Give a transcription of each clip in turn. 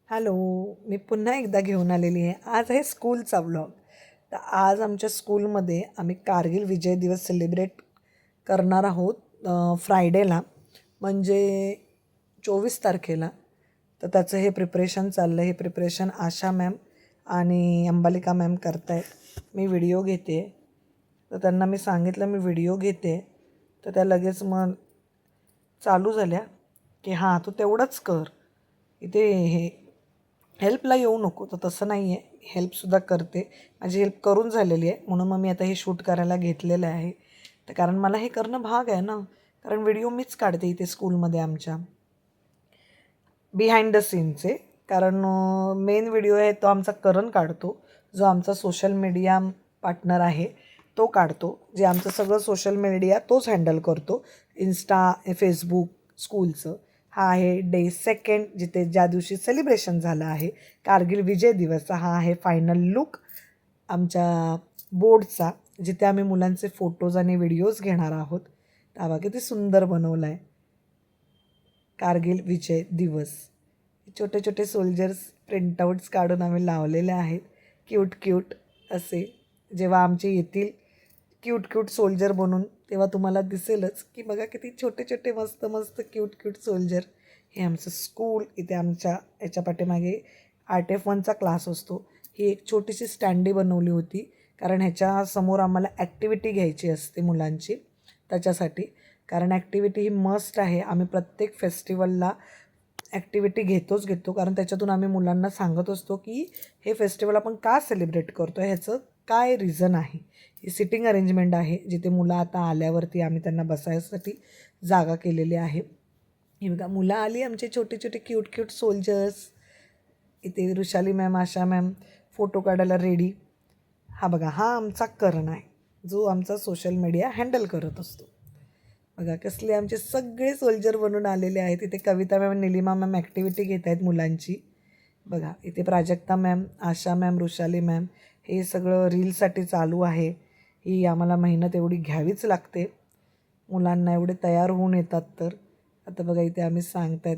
Hello. मी पुन्हा एकदा घेऊन आलेली आहे. आज आहे स्कूलचा व्लॉग. तर आज आमच्या स्कूलमध्ये आम्ही कारगिल विजय दिवस सेलिब्रेट करणार आहोत फ्रायडेला, म्हणजे 24 तारखेला. तर त्याचं हे प्रिपरेशन चाललं आहे. हे प्रिपरेशन आशा मॅम आणि अंबालिका मॅम करतायत. मी व्हिडिओ घेते. तर त्यांना मी सांगितलं मी व्हिडिओ घेते. तर त्या लगेच मग चालू झाल्या की हां तू तेवढंच कर, इथे हे हेल्पला येऊ नको. तर तसं नाही आहे, हेल्पसुद्धा करते. माझी हेल्प करून झालेली आहे, म्हणून मग मी आता हे शूट करायला घेतलेलं आहे. तर कारण मला हे करणं भाग आहे ना, कारण व्हिडिओ मीच काढते इथे स्कूलमध्ये आमच्या बिहाइंड द सीनचे. कारण मेन व्हिडिओ आहे तो आमचा करण काढतो, जो आमचा सोशल मीडिया पार्टनर आहे तो काढतो. जे आमचं सगळं सोशल मीडिया तोच हँडल करतो, इन्स्टा, फेसबुक, स्कूलचं. हा आहे डे सेकंड, जिथे ज्या दिवशी सेलिब्रेशन झालं आहे कारगिल विजय दिवसचा. हा आहे फायनल लुक आमच्या बोर्डचा, जिथे आम्ही मुलांचे फोटोज आणि व्हिडिओज घेणार आहोत. तेव्हा किती सुंदर बनवला आहे कारगिल विजय दिवस. छोटे छोटे सोल्जर्स प्रिंटआउट्स काढून आम्ही लावलेले आहेत, क्यूट क्यूट असे. जेव्हा आमचे येतील क्यूट क्यूट सोल्जर बनून, तेव्हा तुम्हाला दिसेलच की बघा किती छोटे छोटे मस्त मस्त क्यूट क्यूट सोल्जर. हे आमचं स्कूल. इथे आमच्या याच्या पाठीमागे RTF1चा क्लास असतो. ही एक छोटीशी स्टँडी बनवली होती, कारण ह्याच्यासमोर आम्हाला ॲक्टिव्हिटी घ्यायची असते मुलांची, त्याच्यासाठी. कारण ॲक्टिव्हिटी ही मस्ट आहे. आम्ही प्रत्येक फेस्टिवलला ॲक्टिव्हिटी घेतो, कारण त्याच्यातून आम्ही मुलांना सांगत असतो की हे फेस्टिवल आपण का सेलिब्रेट करतो आहे, ह्याचं काय रिझन आहे. ही सिटिंग अरेंजमेंट आहे, जिथे मुलं आता आल्यावरती आम्ही त्यांना बसायसाठी जागा केलेली आहे. ही बघा मुलं आली आमचे छोटे छोटे क्यूट क्यूट सोल्जर्स. इथे ऋषाली मॅम, आशा मॅम फोटो काढायला रेडी. हा बघा, हा आमचा करण आहे, जो आमचा सोशल मीडिया हँडल करत असतो. बघा कसले आमचे सगळे सोल्जर बनून आलेले आहेत. इथे कविता मॅम, निलिमा मॅम ॲक्टिव्हिटी घेत आहेत मुलांची. बघा इथे प्राजक्ता मॅम, आशा मॅम, ऋषाली मॅम. हे सगळं रीलसाठी चालू आहे. ही आम्हाला मेहनत एवढी घ्यावीच लागते, मुलांना एवढे तयार होऊन येतात. तर आता बघा इथे आम्ही सांगत आहेत.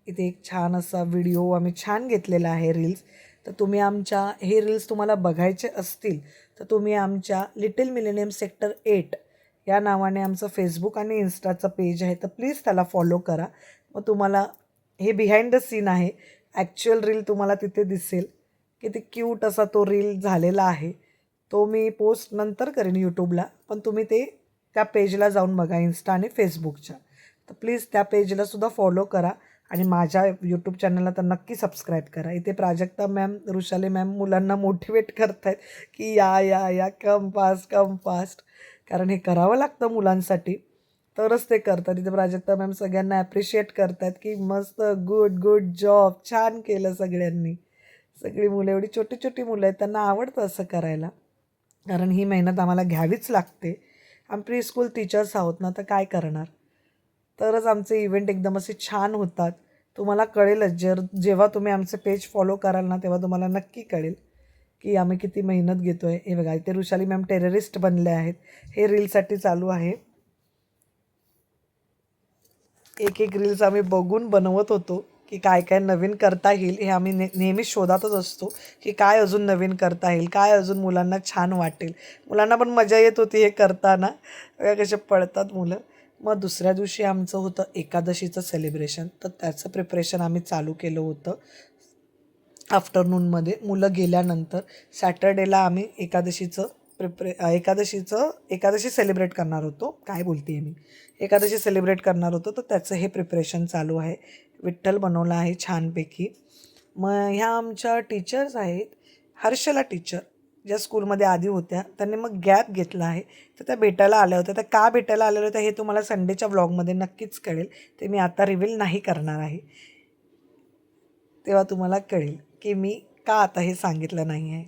इथे एक छान असा व्हिडिओ आम्ही छान घेतलेला आहे, रील्स. तर तुम्ही आमच्या हे रील्स तुम्हाला बघायचे असतील तर तुम्ही आमच्या लिटिल मिलेनियम सेक्टर 8 या नावाने आमचं फेसबुक आणि इन्स्टाचं पेज आहे, तर प्लीज त्याला फॉलो करा. मग तुम्हाला हे बिहाइंड द सीन आहे, ॲक्च्युअल रील तुम्हाला तिथे दिसेल. किती क्यूट असा तो रील झालेला आहे. तो मी पोस्ट नंतर करेन यूट्यूबला, पण तुम्ही ते त्या पेजला जाऊन बघा, इन्स्टा आणि फेसबुकच्या. तर प्लीज त्या पेजलासुद्धा फॉलो करा आणि माझ्या यूट्यूब चॅनलला तर नक्की सबस्क्राईब करा. इथे प्राजक्ता मॅम, ऋषाली मॅम मुलांना मोटिवेट करत आहेत की या या या, कम फास्ट कम फास्ट. कारण हे करावं लागतं मुलांसाठी, तरच ते करतात. इथे प्राजक्ता मॅम सगळ्यांना ॲप्रिशिएट करतात की मस्त, गुड गुड जॉब, छान केलं सगळ्यांनी. सगळी मुलं एवढी छोटी छोटी मुलं आहेत, त्यांना आवडतं असं करायला, कारण ही मेहनत आम्हाला घ्यावीच लागते. आम्ही प्री स्कूल टीचर्स आहोत ना, तर काय करणार. तरच आमचे इव्हेंट एकदम असे छान होतात. तुम्हाला कळेलच, जेव्हा तुम्ही आमचे पेज फॉलो कराल ना, तेव्हा तुम्हाला नक्की कळेल की आम्ही किती मेहनत घेतो आहे. हे बघा इथे ऋषाली मॅम टेररिस्ट बनले आहेत. हे रीलसाठी चालू आहे. एक एक रील्स आम्ही बघून बनवत होतो की काय काय नवीन करता येईल. हे आम्ही नेहमी शोधातच असतो की काय अजून नवीन करता येईल, काय अजून मुलांना छान वाटेल. मुलांना पण मजा येत होती हे करताना. कसे पळतात मुलं. मग दुसऱ्या दिवशी आमचं होतं एकादशीचं सेलिब्रेशन. तर त्याचं प्रिपरेशन आम्ही चालू केलं होतं आफ्टरनूनमध्ये. मुलं गेल्यानंतर सॅटर्डेला आम्ही एकादशी सेलिब्रेट करणार होतो. काय बोलते आहे मी, एकादशी सेलिब्रेट करणार होतो. तर त्याचं हे प्रिपरेशन चालू आहे. विठ्ठल बनवला आहे छानपैकी. मग ह्या आमच्या टीचर्स आहेत. हर्षला टीचर ज्या स्कूलमध्ये आधी होत्या, त्यांनी मग गॅप घेतला आहे. तर त्या भेटायला आल्या होत्या. त्या का भेटायला आलेल्या होत्या हे तुम्हाला संडेच्या व्लॉगमध्ये नक्कीच कळेल. ते मी आता रिव्हील नाही करणार आहे. तेव्हा तुम्हाला कळेल की मी का आता हे सांगितलं नाही आहे.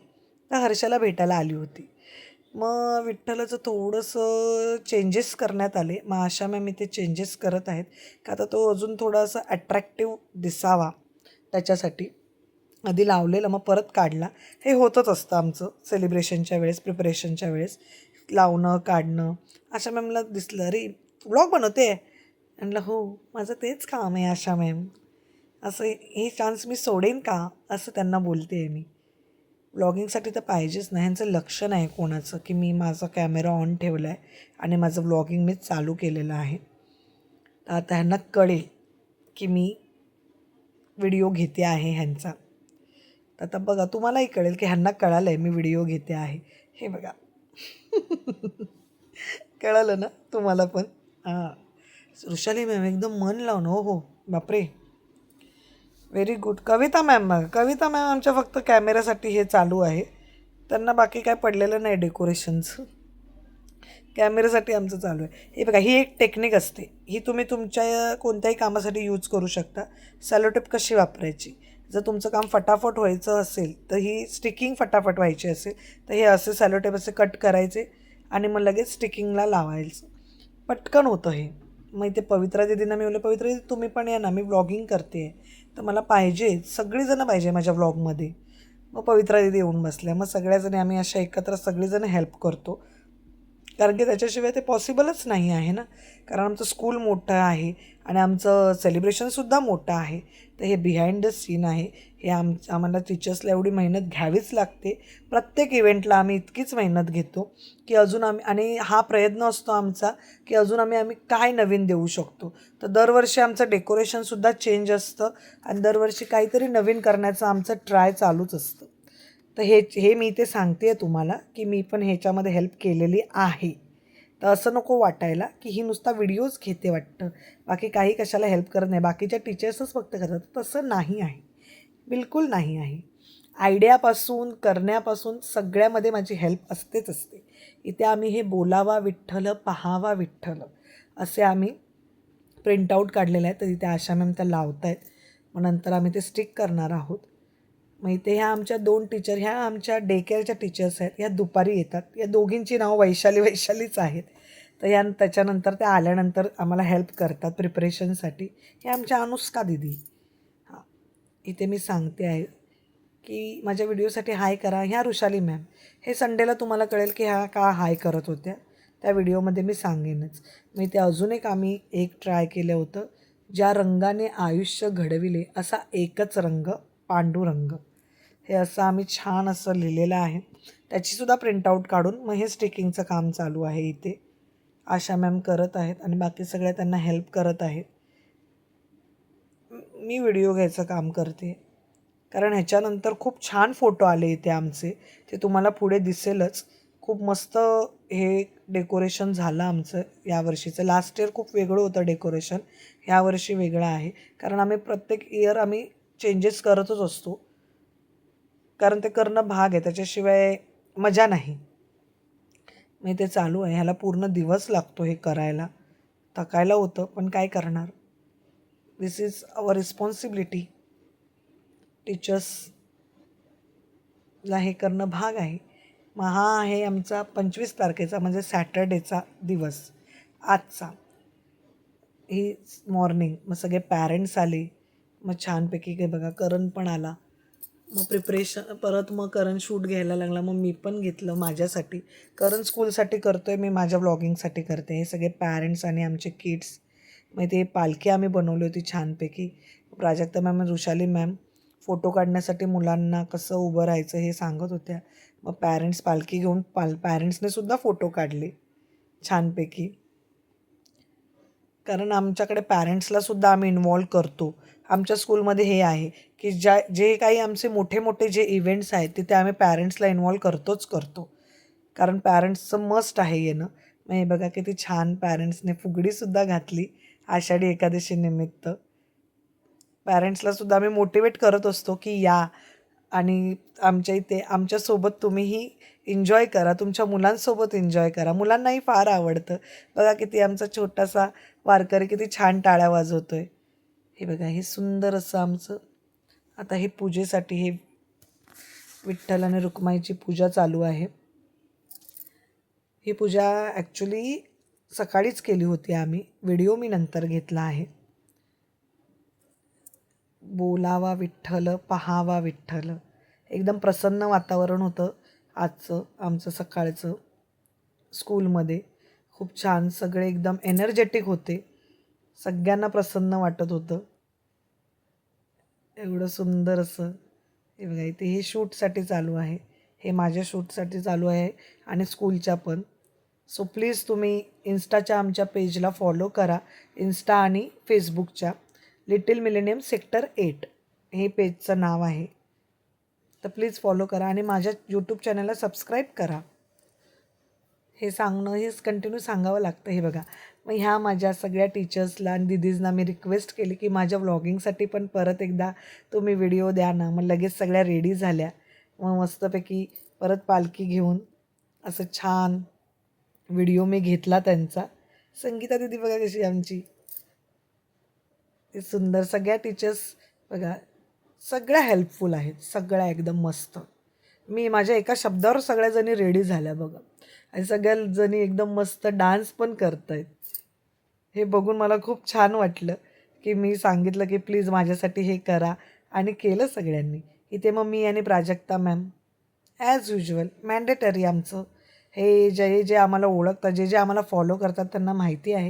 तर हर्षला भेटायला आली होती. मग विठ्ठलाचं थोडंसं चेंजेस करण्यात आले. मग आशा मॅम इथे चेंजेस करत आहेत का आता तो अजून थोडासा अट्रॅक्टिव्ह दिसावा, त्याच्यासाठी. आधी लावलेलं मग परत काढला. हे होतच असतं आमचं सेलिब्रेशनच्या वेळेस, प्रिपरेशनच्या वेळेस, लावणं काढणं. आशा मॅमला दिसलं, अरे व्लॉग बनवते. म्हणलं हो, माझं तेच काम आहे आशा मॅम. असं ही चान्स मी सोडेन का असं त्यांना बोलते आहे मी. व्लॉगिंगसाठी तर पाहिजेच ना, ह्यांचं लक्ष नाही कोणाचं की मी माझा कॅमेरा ऑन ठेवला आहे आणि माझं व्लॉगिंग मी चालू केलेलं आहे. तर आता ह्यांना कळेल की मी व्हिडिओ घेते आहे ह्यांचा. तर आता बघा तुम्हालाही कळेल की ह्यांना कळालं आहे मी व्हिडिओ घेते आहे. हे बघा. कळालं ना तुम्हाला पण? हां. वृषाली मॅम एकदम मन लावून. हो हो, बापरे, व्हेरी गुड. कविता मॅम, बघा कविता मॅम आमच्या फक्त कॅमेऱ्यासाठी हे चालू आहे, त्यांना बाकी काय पडलेलं नाही डेकोरेशनचं. कॅमेऱ्यासाठी आमचं चालू आहे. हे बघा, ही एक टेक्निक असते, ही तुम्ही तुमच्या कोणत्याही कामासाठी यूज करू शकता. सॅलोटेप कशी वापरायची, जर तुमचं काम फटाफट व्हायचं असेल तर ही स्टिकिंग फटाफट व्हायची असेल तर हे असे सॅलोटेप असे कट करायचे आणि मग लगेच स्टिकिंगला लावायचं. पटकन होतं हे. मग ते पवित्रा दीदींना मी बोलले, पवित्रा दीदी तुम्ही पण या ना, मी व्लॉगिंग करते आहे तर मला पाहिजे, सगळीजणं पाहिजे माझ्या व्लॉगमध्ये. मग पवित्रा दीदी येऊन बसल्या. मग सगळ्याजणी आम्ही अशा एकत्र सगळीजणं हेल्प करतो, कारण की त्याच्याशिवाय ते पॉसिबलच नाही आहे ना. कारण आमचं स्कूल मोठं आहे आणि आमचं सेलिब्रेशनसुद्धा मोठं आहे. तर हे बिहाइंड द सीन आहे. हे आम्हाला टीचर्सला एवढी मेहनत घ्यावीच लागते. प्रत्येक इव्हेंटला आम्ही इतकीच मेहनत घेतो की अजून आम्ही, आणि हा प्रयत्न असतो आमचा की अजून आम्ही काय नवीन देऊ शकतो. तर दरवर्षी आमचं डेकोरेशनसुद्धा चेंज असतं आणि दरवर्षी काहीतरी नवीन करण्याचं आमचं ट्राय चालूच असतं. तर हे मी ते सांगते आहे तुम्हाला की मी पण ह्याच्यामध्ये हेल्प केलेली आहे. तर असं नको वाटायला की ही नुसता व्हिडिओज घेते वाटतं, बाकी काही कशाला हेल्प करत नाही, बाकीच्या टीचर्सच फक्त करतात. तसं नाही आहे, बिलकुल नाही आहे. आयडियापासून करण्यापासून सगळ्यामध्ये माझी हेल्प असतेच असते. इथे आम्ही हे बोलावा विठ्ठल पहावा विठ्ठल असे आम्ही प्रिंटआउट काढलेलं आहे, तर इथे आशा मॅम त्या लावत आहेत. मग नंतर आम्ही ते स्टिक करणार आहोत. मग इथे ह्या आमच्या 2 टीचर, ह्या आमच्या डे केअरच्या टीचर्स आहेत. ह्या दुपारी येतात. या दोघींची नावं वैशालीच आहेत. तर त्याच्यानंतर त्या आल्यानंतर आम्हाला हेल्प करतात प्रिपरेशनसाठी. हे आमच्या अनुष्का दीदी. हां, इथे मी सांगते आहे की माझ्या व्हिडिओसाठी हाय करा. ह्या वृषाली मॅम, हे संडेला तुम्हाला कळेल की ह्या का हाय करत होत्या, त्या व्हिडिओमध्ये मी सांगेनच. मी ते अजून अजून एक ट्राय केलं होतं, ज्या रंगाने आयुष्य घडविले असा एकच रंग पांडुरंग. हे असं आम्ही छान असं लिहिलेलं आहे. त्याचीसुद्धा प्रिंटआउट काढून मग हे स्टिकिंगचं काम चालू आहे इथे. आशा मॅम करत आहेत आणि बाकी सगळ्या त्यांना हेल्प करत आहेत. मी व्हिडिओ घ्यायचं काम करते, कारण ह्याच्यानंतर खूप छान फोटो आले इथे आमचे, ते तुम्हाला पुढे दिसेलच. खूप मस्त हे डेकोरेशन झालं आमचं यावर्षीचं. लास्ट इयर खूप वेगळं होतं डेकोरेशन, ह्यावर्षी वेगळं आहे. कारण आम्ही प्रत्येक इयर आम्ही चेंजेस करतच असतो, कारण ते करणं भाग आहे, त्याच्याशिवाय मजा नाही. मी ते चालू आहे. ह्याला पूर्ण दिवस लागतो हे करायला. थकायला होतं, पण काय करणार. दिस इज अवर रिस्पॉन्सिबिलिटी. टीचर्सला हे करणं भाग आहे. मग हा आहे आमचा 25 तारखेचा म्हणजे सॅटर्डेचा दिवस आजचा. ही मॉर्निंग. मग सगळे पॅरेंट्स आले. मग छानपैकी काही बघा करण पण आला. मग प्रिपरेशन परत, मग करण शूट घ्यायला लागला. मग मी पण घेतलं माझ्यासाठी. करण स्कूलसाठी करतो आहे, मी माझ्या व्लॉगिंगसाठी करते. हे सगळे पॅरेंट्स आणि आमचे किड्स. मग ते पालखी आम्ही बनवली होती छानपैकी. Prajakta ma'am, Vrushali ma'am photo काढण्यासाठी मुलांना कसं उभं राहायचं हे सांगत होत्या. मग पॅरेंट्स पालखी घेऊन पॅरेंट्सने सुद्धा फोटो काढले छानपैकी. कारण आमच्याकडे पॅरेंट्सलासुद्धा आम्ही इन्वॉल्व करतो. आमच्या स्कूलमध्ये हे आहे की जे काही आमचे मोठे मोठे जे इव्हेंट्स आहेत तिथे आम्ही पॅरेंट्सला इन्वॉल्व करतो. कारण पॅरेंट्सचं मस्ट आहे येणं. मग हे बघा किती छान पॅरेंट्सने फुगडीसुद्धा घातली आषाढी एकादशीनिमित्त. पॅरेंट्सलासुद्धा आम्ही मोटिवेट करत असतो की या आणि आमच्या इथे आमच्यासोबत तुम्हीही एन्जॉय करा, तुमच्या मुलांसोबत एन्जॉय करा. मुलांनाही फार आवडतं. बघा किती आमचा छोटासा वारकरी किती छान टाळ्या वाजवतो आहे. हे बघा, हे सुंदर असं आमचं आता हे पूजेसाठी हे विठ्ठल आणि रुक्माईची पूजा चालू आहे. ही पूजा ॲक्च्युली सकाळीच केली होती आम्ही. व्हिडिओ मी नंतर घेतला आहे. बोलावा विठ्ठल पहावा विठ्ठल. एकदम प्रसन्न वातावरण होतं आजचं आमचं सकाळचं स्कूलमध्ये. खूप छान, सगळे एकदम एनर्जेटिक होते. सगळ्यांना प्रसन्न वाटत होतं. एवढं सुंदर असं. हे बघा इथे हे शूटसाठी चालू आहे. हे माझ्या शूटसाठी चालू आहे आणि स्कूलच्या पण. सो प्लीज तुम्ही इन्स्टाच्या आमच्या पेजला फॉलो करा. इन्स्टा आणि फेसबुकच्या लिटिल मिलेनियम सेक्टर 8 हे पेजचं नाव आहे. तर प्लीज फॉलो करा आणि माझ्या यूट्यूब चॅनलला सबस्क्राईब करा. हेच कंटिन्यू सांगावं लागतं. हे बघा, मग ह्या माझ्या सगळ्या टीचर्सला आणि दीदीजना मी रिक्वेस्ट केली की माझ्या व्लॉगिंगसाठी पण परत एकदा तुम्ही व्हिडिओ द्या ना. मग लगेच सगळ्या रेडी झाल्या. मग मस्तपैकी परत पालखी घेऊन असं छान व्हिडिओ मी घेतला त्यांचा. संगीता दीदी बघा कशी आमची, ते सुंदर. सगळ्या टीचर्स बघा सगळ्या हेल्पफुल आहेत, सगळ्या एकदम मस्त. मी माझ्या एका शब्दावर सगळ्याजणी रेडी झाल्या बघा आणि सगळ्या जणी एकदम मस्त डान्स पण करत आहेत. हे बघून मला खूप छान वाटलं की मी सांगितलं की प्लीज माझ्यासाठी हे करा आणि केलं सगळ्यांनी. इथे मग मी आणि Prajakta ma'am as usual mandatory आमचं. हे जे जे आम्हाला ओळखतात, जे जे आम्हाला फॉलो करतात त्यांना माहिती आहे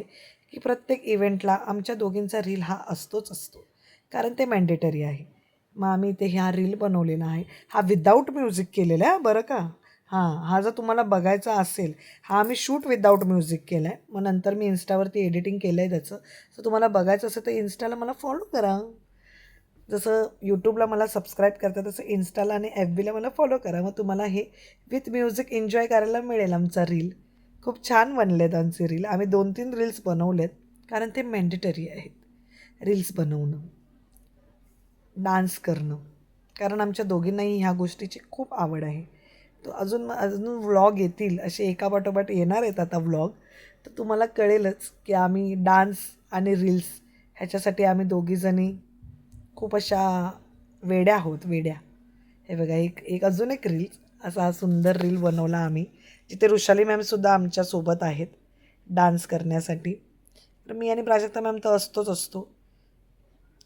की प्रत्येक इव्हेंटला आमच्या दोघींचा रील हा असतोच असतो, कारण ते मॅन्डेटरी आहे. मग आम्ही इथे ह्या रील बनवलेला आहे. हा विदाऊट म्युझिक केलेला आहे बरं का. हा जर तुम्हाला बघायचा असेल, हा आम्ही शूट विदाऊट म्युझिक केला आहे. मग नंतर मी इन्स्टावरती एडिटिंग केलं आहे त्याचं. तर तुम्हाला बघायचं असेल तर इन्स्टाला मला फॉलो करा. जसं यूट्यूबला मला सबस्क्राईब करता तसं इन्स्टाला आणि एफ बीला मला फॉलो करा. मग तुम्हाला हे विथ म्युझिक एन्जॉय करायला मिळेल. आमचा रील खूप छान बनलेत. आमचे रील आम्ही 2-3 रील्स बनवलेत, कारण ते मॅन्डेटरी आहेत रील्स बनवणं, डान्स करणं. कारण आमच्या दोघींनाही ह्या गोष्टीची खूप आवड आहे. तो अजून अजून व्लॉग येतील, असे एकापाठोपाठ येणार आहेत आता व्लॉग. तर तुम्हाला कळेलच की आम्ही डान्स आणि रील्स ह्याच्यासाठी आम्ही दोघीजणी खूप अशा वेड्या आहोत, वेड्या. हे बघा एक एक अजून एक रील, असा हा सुंदर रील बनवला आम्ही, जिथे वृषाली मॅमसुद्धा आमच्यासोबत आहेत डान्स करण्यासाठी. तर मी आणि प्राजक्ता मॅम तर असतो.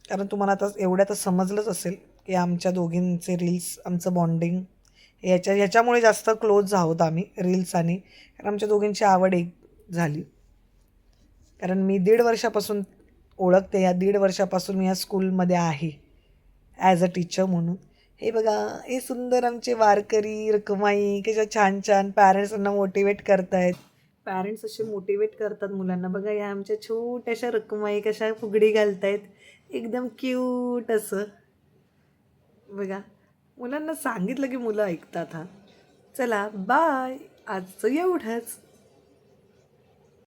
कारण तुम्हाला आता एवढ्या तर समजलंच असेल की आमच्या दोघींचे रील्स, आमचं बॉन्डिंग ह्याच्यामुळे जास्त क्लोज आहोत आम्ही रील्स आणि, कारण आमच्या दोघींची आवड एक झाली. कारण मी 1.5 वर्षापासून ओळखते, या 1.5 वर्षापासून मी या स्कूलमध्ये आहे ॲज अ टीचर म्हणून. हे बघा हे सुंदर आमचे वारकरी रखुमाई कशा छान छान पॅरेंट्सांना मोटिवेट करतायत. पॅरेंट्स असे मोटिवेट करतात मुलांना. बघा या आमच्या छोट्याशा रखुमाई कशा फुगडी घालतायत, एकदम क्यूट असं. बघा मुलांना सांगितलं की मुलं ऐकतात. हा चला बाय, आजचं एवढंच.